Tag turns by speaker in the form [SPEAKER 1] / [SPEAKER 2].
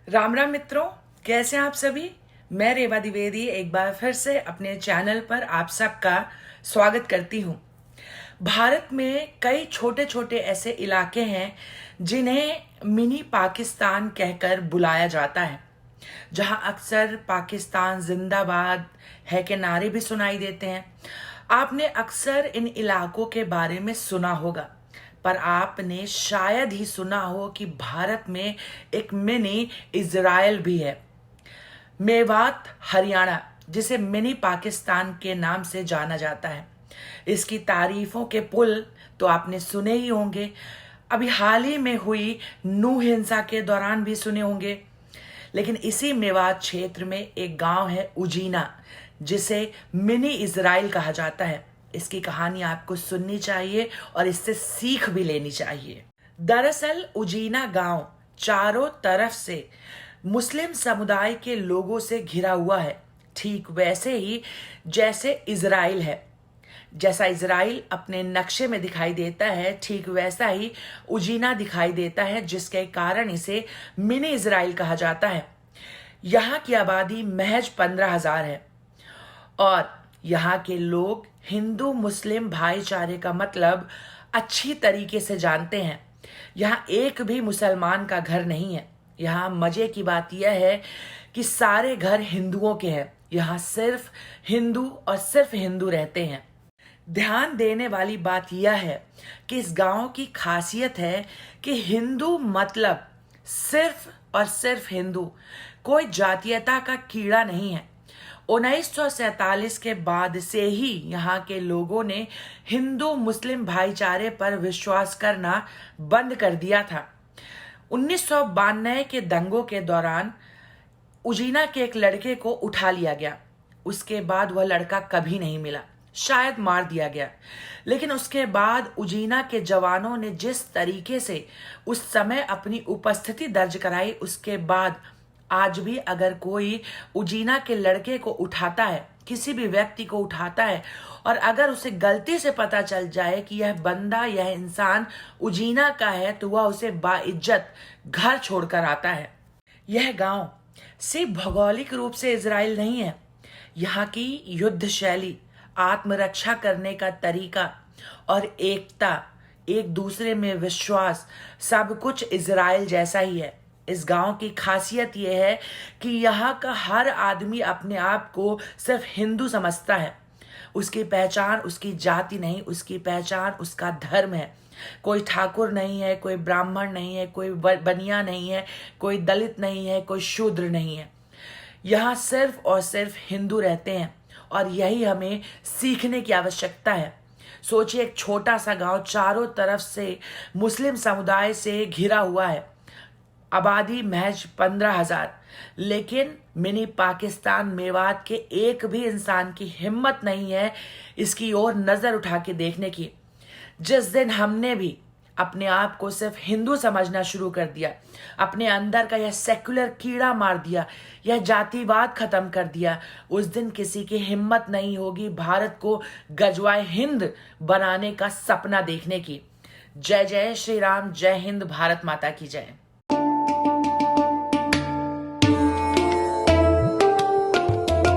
[SPEAKER 1] राम राम मित्रों, कैसे हैं आप सभी। मैं रेवा द्विवेदी एक बार फिर से अपने चैनल पर आप सबका स्वागत करती हूं। भारत में कई छोटे छोटे ऐसे इलाके हैं जिन्हें मिनी पाकिस्तान कहकर बुलाया जाता है, जहां अक्सर पाकिस्तान जिंदाबाद है के नारे भी सुनाई देते हैं। आपने अक्सर इन इलाकों के बारे में सुना होगा, पर आपने शायद ही सुना हो कि भारत में एक मिनी इज़राइल भी है। मेवात हरियाणा, जिसे मिनी पाकिस्तान के नाम से जाना जाता है। इसकी तारीफों के पुल तो आपने सुने ही होंगे, अभी हाल ही में हुई नूह हिंसा के दौरान भी सुने होंगे। लेकिन इसी मेवात क्षेत्र में एक गांव है उजीना, जिसे मिनी इज़राइल कहा जाता है। इसकी कहानी आपको सुननी चाहिए और इससे सीख भी लेनी चाहिए। दरअसल उजीना गांव चारों तरफ से मुस्लिम समुदाय के लोगों से घिरा हुआ है, ठीक वैसे ही जैसे इज़राइल है। जैसा इज़राइल अपने नक्शे में दिखाई देता है, ठीक वैसा ही उजीना दिखाई देता है, जिसके कारण इसे मिनी इज़राइल कहा जाता है। यहाँ की आबादी महज 15,000 है और यहाँ के लोग हिंदू मुस्लिम भाईचारे का मतलब अच्छी तरीके से जानते हैं। यहाँ एक भी मुसलमान का घर नहीं है। यहाँ मजे की बात यह है कि सारे घर हिंदुओं के हैं। यहाँ सिर्फ हिंदू और सिर्फ हिंदू रहते हैं। ध्यान देने वाली बात यह है कि इस गांव की खासियत है कि हिंदू मतलब सिर्फ और सिर्फ हिंदू, कोई जातीयता का कीड़ा नहीं है। 1947 के बाद से ही यहाँ के लोगों ने हिंदू मुस्लिम भाईचारे पर विश्वास करना बंद कर दिया था। 1992 के दंगों के दौरान उजीना के एक लड़के को उठा लिया गया। उसके बाद वह लड़का कभी नहीं मिला, शायद मार दिया गया। लेकिन उसके बाद उजीना के जवानों ने जिस तरीके से उस समय अपनी उपस्थिति दर्ज कराई, उसके बाद आज भी अगर कोई उजीना के लड़के को उठाता है, किसी भी व्यक्ति को उठाता है, और अगर उसे गलती से पता चल जाए कि यह बंदा, यह इंसान उजीना का है, तो वह उसे बाइज्जत घर छोड़कर आता है। यह गांव सिर्फ भौगोलिक रूप से इज़राइल नहीं है। यहाँ की युद्ध शैली, आत्मरक्षा करने का तरीका और एकता, एक दूसरे में विश्वास, सब कुछ इज़राइल जैसा ही है। इस गांव की खासियत यह है कि यहाँ का हर आदमी अपने आप को सिर्फ हिंदू समझता है। उसकी पहचान उसकी जाति नहीं, उसकी पहचान उसका धर्म है। कोई ठाकुर नहीं है, कोई ब्राह्मण नहीं है, कोई बनिया नहीं है, कोई दलित नहीं है, कोई शूद्र नहीं है। यहाँ सिर्फ और सिर्फ हिंदू रहते हैं और यही हमें सीखने की आवश्यकता है। सोचिए, एक छोटा सा गांव चारों तरफ से मुस्लिम समुदाय से घिरा हुआ है, आबादी महज 15,000, लेकिन मिनी पाकिस्तान मेवात के एक भी इंसान की हिम्मत नहीं है इसकी ओर नजर उठा के देखने की। जिस दिन हमने भी अपने आप को सिर्फ हिंदू समझना शुरू कर दिया, अपने अंदर का यह सेक्युलर कीड़ा मार दिया, यह जातिवाद खत्म कर दिया, उस दिन किसी की हिम्मत नहीं होगी भारत को गजवाए हिंद बनाने का सपना देखने की। जय जय श्री राम, जय हिंद, भारत माता की जय।